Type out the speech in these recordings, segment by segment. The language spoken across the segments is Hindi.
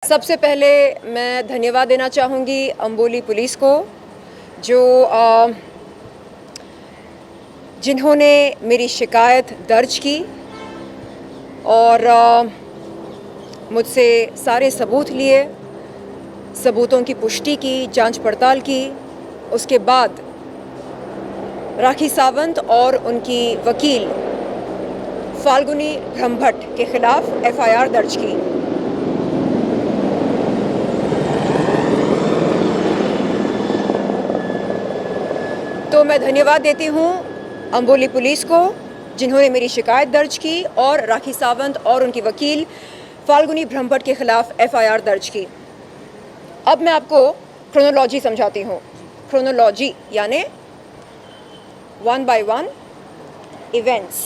सबसे पहले मैं धन्यवाद देना चाहूँगी अंबोली पुलिस को जो जिन्होंने मेरी शिकायत दर्ज की और मुझसे सारे सबूत लिए, सबूतों की पुष्टि की, जांच पड़ताल की। उसके बाद राखी सावंत और उनकी वकील फाल्गुनी ब्रह्मभट्ट के खिलाफ एफआईआर दर्ज की। तो मैं धन्यवाद देती हूँ अंबोली पुलिस को जिन्होंने मेरी शिकायत दर्ज की और राखी सावंत और उनकी वकील फाल्गुनी ब्रह्मभट्ट के खिलाफ एफआईआर दर्ज की। अब मैं आपको क्रोनोलॉजी समझाती हूँ। क्रोनोलॉजी यानी 1 by 1 इवेंट्स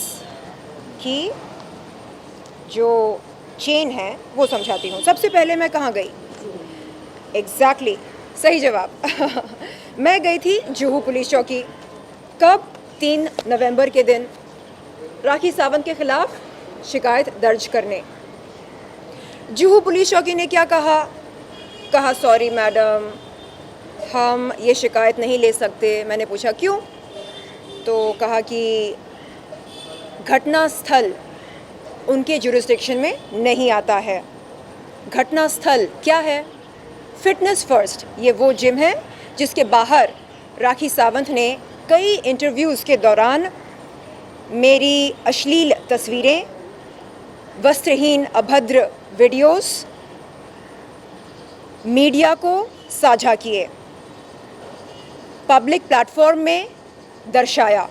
की जो चेन है वो समझाती हूँ। सबसे पहले मैं कहाँ गई? एग्जैक्टली सही जवाब मैं गई थी जुहू पुलिस चौकी। कब? 3 नवंबर के दिन राखी सावंत के खिलाफ शिकायत दर्ज करने। जुहू पुलिस चौकी ने क्या कहा सॉरी मैडम, हम ये शिकायत नहीं ले सकते। मैंने पूछा क्यों? तो कहा कि घटना स्थल उनके जुरिस्डिक्शन में नहीं आता है। घटना स्थल क्या है? फिटनेस फर्स्ट, ये वो जिम है जिसके बाहर राखी सावंत ने कई इंटरव्यूज़ के दौरान मेरी अश्लील तस्वीरें, वस्त्रहीन अभद्र वीडियोस मीडिया को साझा किए, पब्लिक प्लेटफॉर्म में दर्शाया।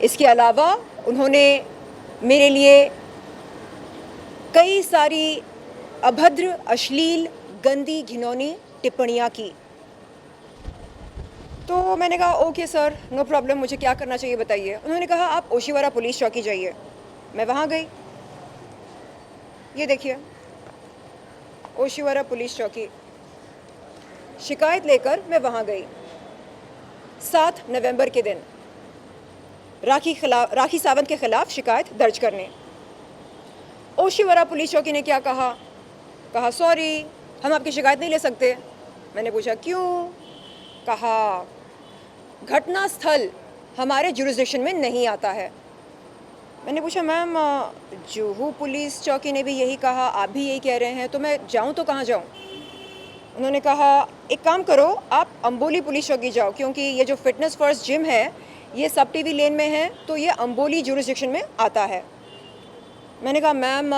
इसके अलावा उन्होंने मेरे लिए कई सारी अभद्र, अश्लील, गंदी, घिनौनी टिप्पणियाँ की। तो मैंने कहा ओके सर, नो प्रॉब्लम, मुझे क्या करना चाहिए बताइए। उन्होंने कहा आप ओशीवारा पुलिस चौकी जाइए। मैं वहाँ गई। ये देखिए ओशीवारा पुलिस चौकी, शिकायत लेकर मैं वहाँ गई 7 नवंबर के दिन राखी सावंत के खिलाफ शिकायत दर्ज करने। ओशीवारा पुलिस चौकी ने क्या कहा सॉरी, हम आपकी शिकायत नहीं ले सकते। मैंने पूछा क्यों? कहा घटना स्थल हमारे जुरिस्डिक्शन में नहीं आता है। मैंने पूछा मैम, जुहू पुलिस चौकी ने भी यही कहा, आप भी यही कह रहे हैं, तो मैं जाऊं तो कहाँ जाऊं? उन्होंने कहा एक काम करो, आप अंबोली पुलिस चौकी जाओ, क्योंकि ये जो फिटनेस फर्स्ट जिम है ये सब टीवी लेन में है, तो ये अंबोली जुरिस्डिक्शन में आता है। मैंने कहा मैम,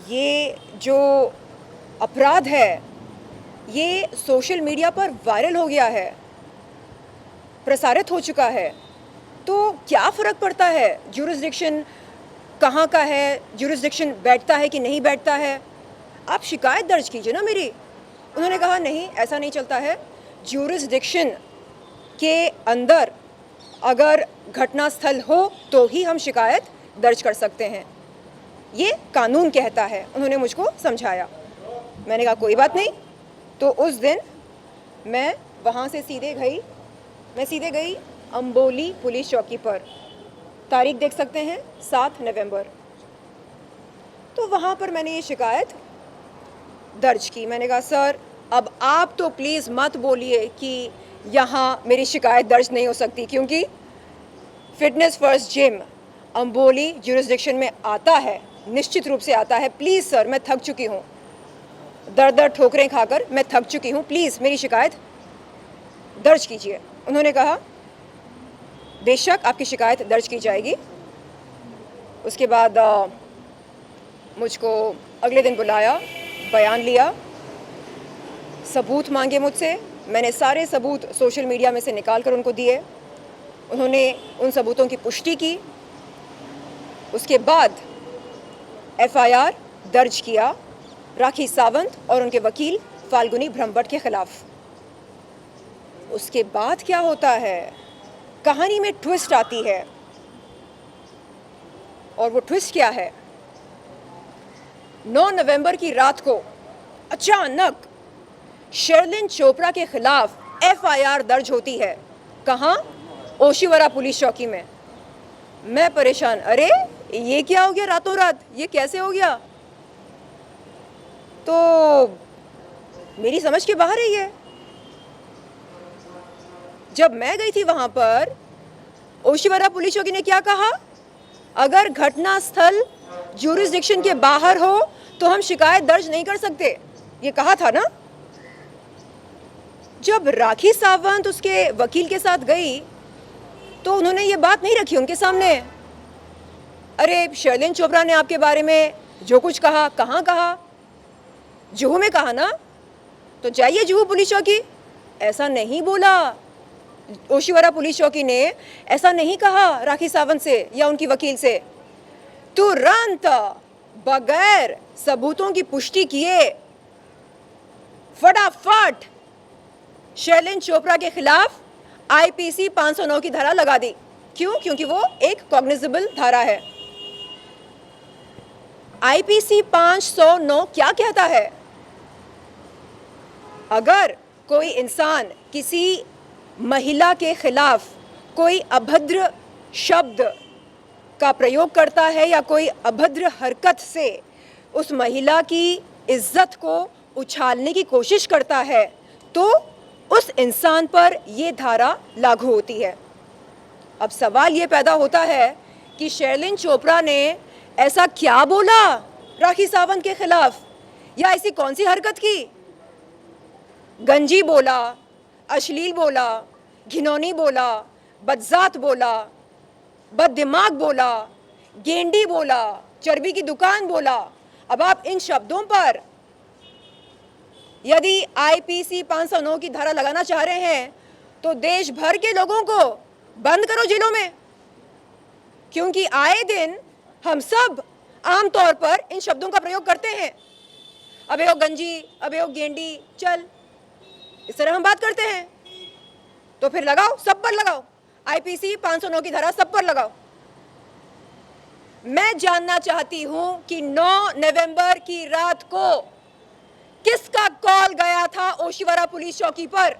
ये जो अपराध है ये सोशल मीडिया पर वायरल हो गया है, प्रसारित हो चुका है, तो क्या फ़र्क पड़ता है जुरिस्डिक्शन कहाँ का है, जुरिस्डिक्शन बैठता है कि नहीं बैठता है, आप शिकायत दर्ज कीजिए ना मेरी। उन्होंने कहा नहीं, ऐसा नहीं चलता है, जुरिस्डिक्शन के अंदर अगर घटना स्थल हो तो ही हम शिकायत दर्ज कर सकते हैं, ये कानून कहता है। उन्होंने मुझको समझाया। मैंने कहा कोई बात नहीं। तो उस दिन मैं वहाँ से सीधे गई अंबोली पुलिस चौकी पर। तारीख देख सकते हैं 7 नवंबर। तो वहाँ पर मैंने ये शिकायत दर्ज की। मैंने कहा सर, अब आप तो प्लीज़ मत बोलिए कि यहाँ मेरी शिकायत दर्ज नहीं हो सकती, क्योंकि fitness first gym Amboli jurisdiction में आता है, निश्चित रूप से आता है। प्लीज़ सर, मैं थक चुकी हूँ, दर ठोकरें खाकर मैं थक चुकी हूँ, प्लीज़ मेरी शिकायत दर्ज कीजिए। उन्होंने कहा बेशक आपकी शिकायत दर्ज की जाएगी। उसके बाद मुझको अगले दिन बुलाया, बयान लिया, सबूत मांगे मुझसे। मैंने सारे सबूत सोशल मीडिया में से निकाल कर उनको दिए। उन्होंने उन सबूतों की पुष्टि की। उसके बाद एफआईआर दर्ज किया राखी सावंत और उनके वकील फाल्गुनी ब्रह्मभट्ट के खिलाफ। उसके बाद क्या होता है, कहानी में ट्विस्ट आती है। और वो ट्विस्ट क्या है? 9 नवंबर की रात को अचानक शर्लिन चोपड़ा के खिलाफ एफआईआर दर्ज होती है। कहाँ? ओशीवारा पुलिस चौकी में। मैं परेशान, अरे ये क्या हो गया रातों रात, ये कैसे हो गया? तो मेरी समझ के बाहर है ये। जब मैं गई थी वहां पर, ओशिवरा पुलिस चौकी ने क्या कहा? अगर घटना स्थल ज्यूरिसडिक्शन के बाहर हो तो हम शिकायत दर्ज नहीं कर सकते, ये कहा था ना। जब राखी सावंत उसके वकील के साथ गई तो उन्होंने ये बात नहीं रखी उनके सामने। अरे शर्लिन चोपड़ा ने आपके बारे में जो कुछ कहा, कहाँ कहा? जुहू में कहा ना, तो जाइए जुहू पुलिस चौकी। ऐसा नहीं बोला, ओशिवरा पुलिस चौकी ने ऐसा नहीं कहा राखी सावंत से या उनकी वकील से। तुरंत बगैर सबूतों की पुष्टि किए फटाफट शर्लिन चोपड़ा के खिलाफ आईपीसी 509 की धारा लगा दी। क्यों? क्योंकि वो एक कॉग्निजेबल धारा है। आईपीसी 509 क्या कहता है? अगर कोई इंसान किसी महिला के खिलाफ कोई अभद्र शब्द का प्रयोग करता है या कोई अभद्र हरकत से उस महिला की इज्जत को उछालने की कोशिश करता है, तो उस इंसान पर ये धारा लागू होती है। अब सवाल ये पैदा होता है कि शर्लिन चोपड़ा ने ऐसा क्या बोला राखी सावंत के खिलाफ, या ऐसी कौन सी हरकत की? गंजी बोला, अश्लील बोला, घिनौनी बोला, बदजात बोला, बददिमाग बोला, गेंडी बोला, चर्बी की दुकान बोला। अब आप इन शब्दों पर यदि आईपीसी 509 की धारा लगाना चाह रहे हैं तो देश भर के लोगों को बंद करो जेलों में, क्योंकि आए दिन हम सब आमतौर पर इन शब्दों का प्रयोग करते हैं। अबे ओ गंजी, अबे ओ गेंडी, चल, इस तरह हम बात करते हैं। तो फिर लगाओ, सब पर लगाओ, आईपीसी 509 की धारा सब पर लगाओ। मैं जानना चाहती हूं कि 9 नवंबर की रात को किसका कॉल गया था ओशिवरा पुलिस चौकी पर?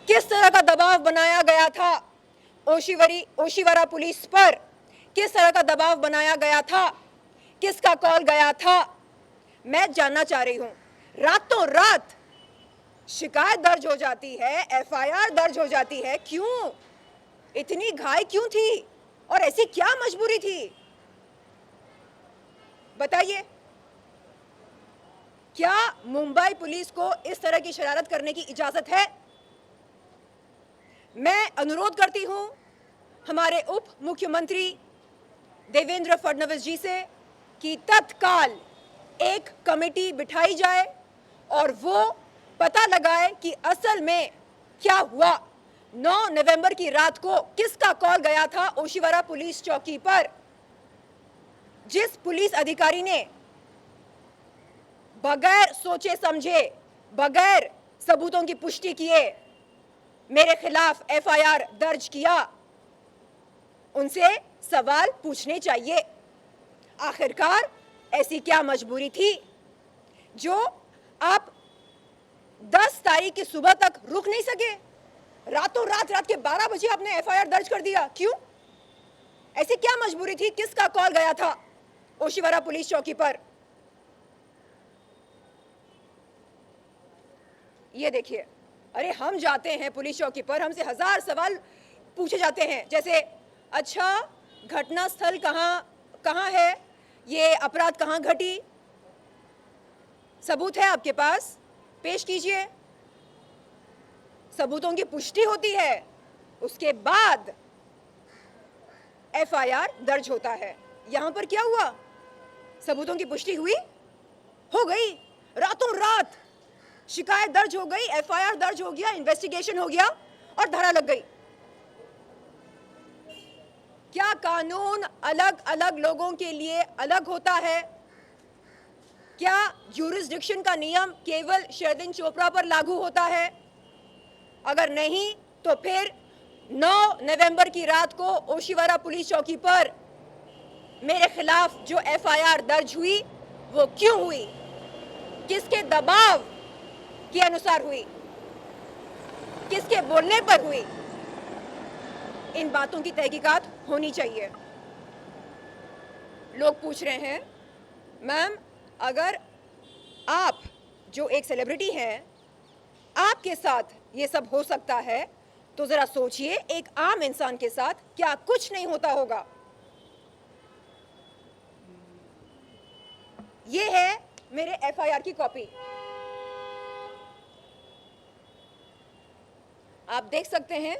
किस तरह का दबाव बनाया गया था ओशिवरा पुलिस पर? किस तरह का दबाव बनाया गया था? किसका कॉल गया था? मैं जानना चाह रही हूं। रातों रात शिकायत दर्ज हो जाती है, एफआईआर दर्ज हो जाती है। क्यों? इतनी घाई क्यों थी और ऐसी क्या मजबूरी थी? बताइए। क्या मुंबई पुलिस को इस तरह की शरारत करने की इजाजत है? मैं अनुरोध करती हूं हमारे उप मुख्यमंत्री देवेंद्र फडणवीस जी से कि तत्काल एक कमेटी बिठाई जाए और वो पता लगाए कि असल में क्या हुआ। 9 नवंबर की रात को किसका कॉल गया था ओशिवरा पुलिस चौकी पर? जिस पुलिस अधिकारी ने बगैर सोचे समझे, बगैर सबूतों की पुष्टि किए मेरे खिलाफ एफआईआर दर्ज किया, उनसे सवाल पूछने चाहिए। आखिरकार ऐसी क्या मजबूरी थी जो आप 10 तारीख की सुबह तक रुक नहीं सके? रातों रात, रात के 12 बजे आपने एफआईआर दर्ज कर दिया। क्यों? ऐसी क्या मजबूरी थी? किसका कॉल गया था ओशिवरा पुलिस चौकी पर? ये देखिए, अरे हम जाते हैं पुलिस चौकी पर, हमसे 1000 सवाल पूछे जाते हैं, जैसे अच्छा घटना स्थल कहाँ है, ये अपराध कहाँ घटी, सबूत है आपके पास, पेश कीजिए। सबूतों की पुष्टि होती है, उसके बाद एफआईआर दर्ज होता है। यहां पर क्या हुआ? सबूतों की पुष्टि हुई, हो गई, रातों रात शिकायत दर्ज हो गई, एफआईआर दर्ज हो गया, इन्वेस्टिगेशन हो गया और धारा लग गई। क्या कानून अलग अलग लोगों के लिए अलग होता है? क्या ज्यूरिसडिक्शन का नियम केवल शर्लिन चोपड़ा पर लागू होता है? अगर नहीं तो फिर 9 नवंबर की रात को ओशिवरा पुलिस चौकी पर मेरे खिलाफ जो एफआईआर दर्ज हुई वो क्यों हुई? किसके दबाव के अनुसार हुई? किसके बोलने पर हुई? इन बातों की तहकीकात होनी चाहिए। लोग पूछ रहे हैं मैम, अगर आप जो एक सेलिब्रिटी हैं, आपके साथ ये सब हो सकता है, तो जरा सोचिए एक आम इंसान के साथ क्या कुछ नहीं होता होगा। ये है मेरे एफआईआर की कॉपी, आप देख सकते हैं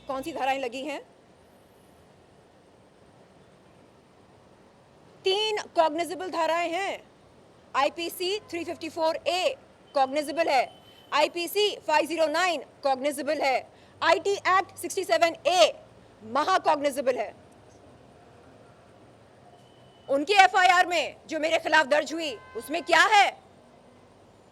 कौन सी धाराएं लगी हैं। 3 कॉग्निजेबल धाराएं हैं। आईपीसी 354A कॉग्निजेबल है, आईपीसी 509 कॉग्निजेबल है, आईटी एक्ट 67A महाकॉग्निजेबल है। उनके एफआईआर में जो मेरे खिलाफ दर्ज हुई उसमें क्या है?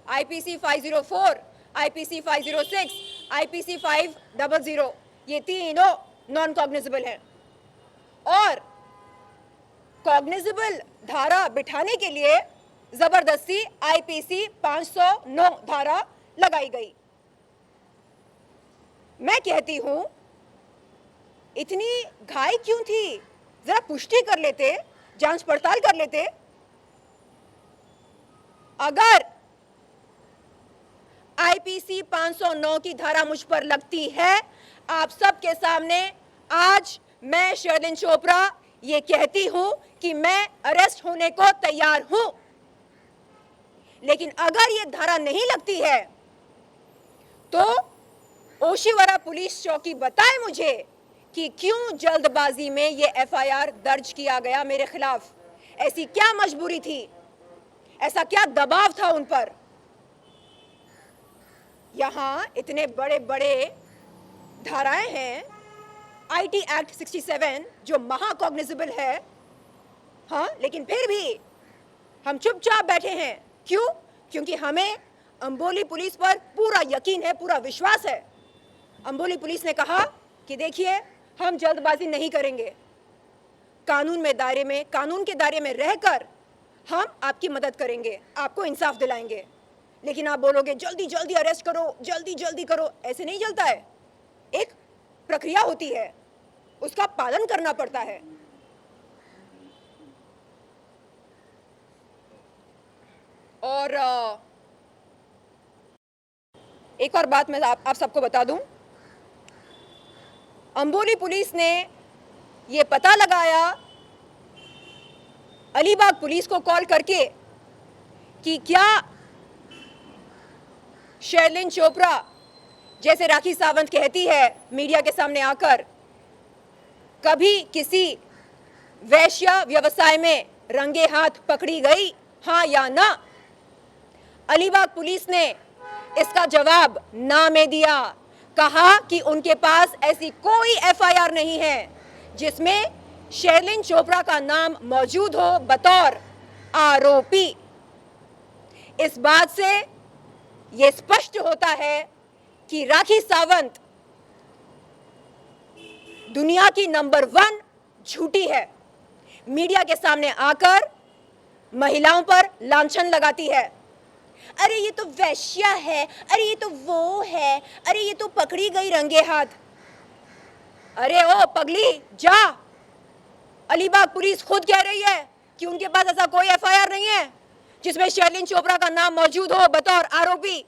आईपीसी 504, आईपीसी 506, आईपीसी 500, ये तीनों नॉन कॉग्निजेबल हैं। और कॉग्निजेबल धारा बिठाने के लिए जबरदस्ती आईपीसी 509 धारा लगाई गई। मैं कहती हूं, इतनी घाई क्यों थी? जरा पुष्टि कर लेते, जांच पड़ताल कर लेते। अगर आईपीसी 509 की धारा मुझ पर लगती है, आप सबके सामने आज मैं शर्लिन चोपड़ा ये कहती हूं कि मैं अरेस्ट होने को तैयार हूं। लेकिन अगर ये धारा नहीं लगती है तो ओशिवरा पुलिस चौकी बताए मुझे कि क्यों जल्दबाजी में ये एफआईआर दर्ज किया गया मेरे खिलाफ। ऐसी क्या मजबूरी थी, ऐसा क्या दबाव था उन पर? यहां इतने बड़े बड़े धाराएं हैं, आईटी एक्ट 67 जो महाकॉग्निजेबल है, हाँ, लेकिन फिर भी हम चुपचाप बैठे हैं। क्यों? क्योंकि हमें अंबोली पुलिस पर पूरा यकीन है, पूरा विश्वास है। अंबोली पुलिस ने कहा कि देखिए, हम जल्दबाजी नहीं करेंगे, कानून के दायरे में रहकर हम आपकी मदद करेंगे, आपको इंसाफ दिलाएंगे। लेकिन आप बोलोगे जल्दी जल्दी अरेस्ट करो, जल्दी जल्दी करो, ऐसे नहीं चलता है। एक प्रक्रिया होती है, उसका पालन करना पड़ता है। और एक और बात मैं आप सबको बता दूं, अंबोली पुलिस ने ये पता लगाया अलीबाग पुलिस को कॉल करके कि क्या शर्लिन चोपड़ा, जैसे राखी सावंत कहती है मीडिया के सामने आकर, कभी किसी वैश्या व्यवसाय में रंगे हाथ पकड़ी गई, हाँ या ना? अलीबाग पुलिस ने इसका जवाब ना में दिया, कहा कि उनके पास ऐसी कोई एफआईआर नहीं है जिसमें शर्लिन चोपड़ा का नाम मौजूद हो बतौर आरोपी। इस बात से यह स्पष्ट होता है कि राखी सावंत दुनिया की नंबर 1 झूठी है। मीडिया के सामने आकर महिलाओं पर लांछन लगाती है, अरे ये तो वैश्या है, अरे ये तो वो है, अरे ये तो पकड़ी गई रंगे हाथ। अरे ओ पगली, जा। अलीबाग पुलिस खुद कह रही है कि उनके पास ऐसा कोई एफआईआर नहीं है जिसमें शर्लिन चोपड़ा का नाम मौजूद हो बतौर आरोपी।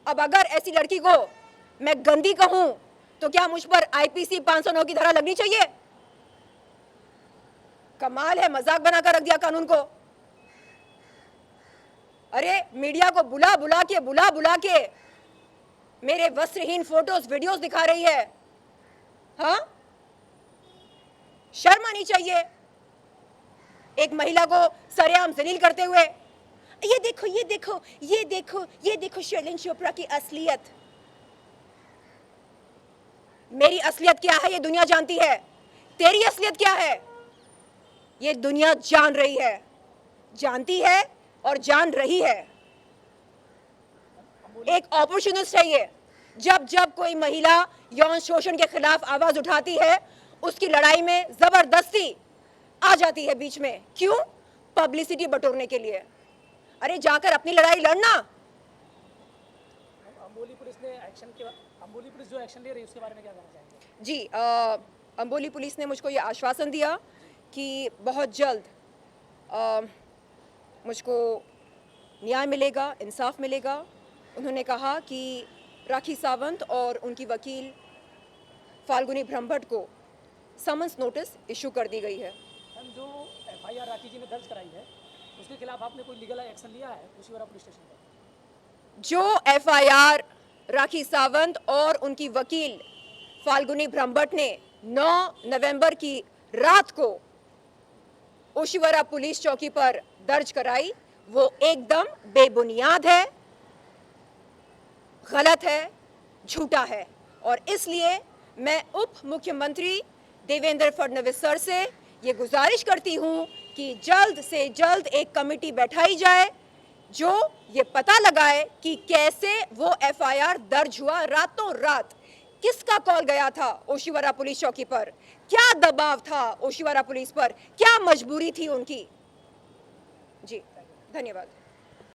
अब अगर ऐसी लड़की को मैं गंदी कहूं तो क्या मुझ पर आईपीसी 509 की धारा लगनी चाहिए? कमाल है, मजाक बनाकर रख दिया कानून को। अरे मीडिया को बुला बुला के मेरे वस्त्रहीन फोटोज वीडियोस दिखा रही है, हाँ? शर्म आनी चाहिए एक महिला को सरेआम जलील करते हुए। ये देखो ये देखो ये देखो ये देखो शर्लिन चोपड़ा की असलियत। मेरी असलियत क्या है ये दुनिया जानती है, तेरी असलियत क्या है ये दुनिया जान रही है, जानती है और जान रही है। एक अपॉर्चुनिस्ट है ये। जब जब कोई महिला यौन शोषण के खिलाफ आवाज उठाती है, उसकी लड़ाई में जबरदस्ती आ जाती है बीच में। क्यों? पब्लिसिटी बटोरने के लिए। अरे जाकर अपनी लड़ाई लड़ना। अंबोली पुलिस जो एक्शन ले रही है उसके बारे में क्या कहना चाहेंगे? जी, अंबोली पुलिस ने मुझको ये आश्वासन दिया कि बहुत जल्द मुझको न्याय मिलेगा, इंसाफ मिलेगा। उन्होंने कहा कि राखी सावंत और उनकी वकील फाल्गुनी ब्रह्मभट्ट को समन्स नोटिस इशू कर दी गई है। मैम जो एफआईआर राखी जी ने दर्ज कराई है उसके खिलाफ आपने कोई लीगल एक्शन लिया है ओशीवारा पुलिस स्टेशन पर? जो एफआईआर राखी सावंत और उनकी वकील फाल्गुनी ब्रह्मभट्ट ने 9 नवंबर की रात को ओशीवारा पुलिस चौकी पर दर्ज कराई, वो एकदम बेबुनियाद है, गलत है, झूठा है। और इसलिए मैं उप मुख्यमंत्री देवेंद्र फडणवीस सर से ये गुजारिश करती हूँ कि जल्द से जल्द एक कमेटी बैठाई जाए जो ये पता लगाए कि कैसे वो एफआईआर दर्ज हुआ। रातों रात किसका कॉल गया था ओशीवारा पुलिस चौकी पर, क्या दबाव था ओशीवारा पुलिस पर, क्या मजबूरी थी उनकी। जी धन्यवाद।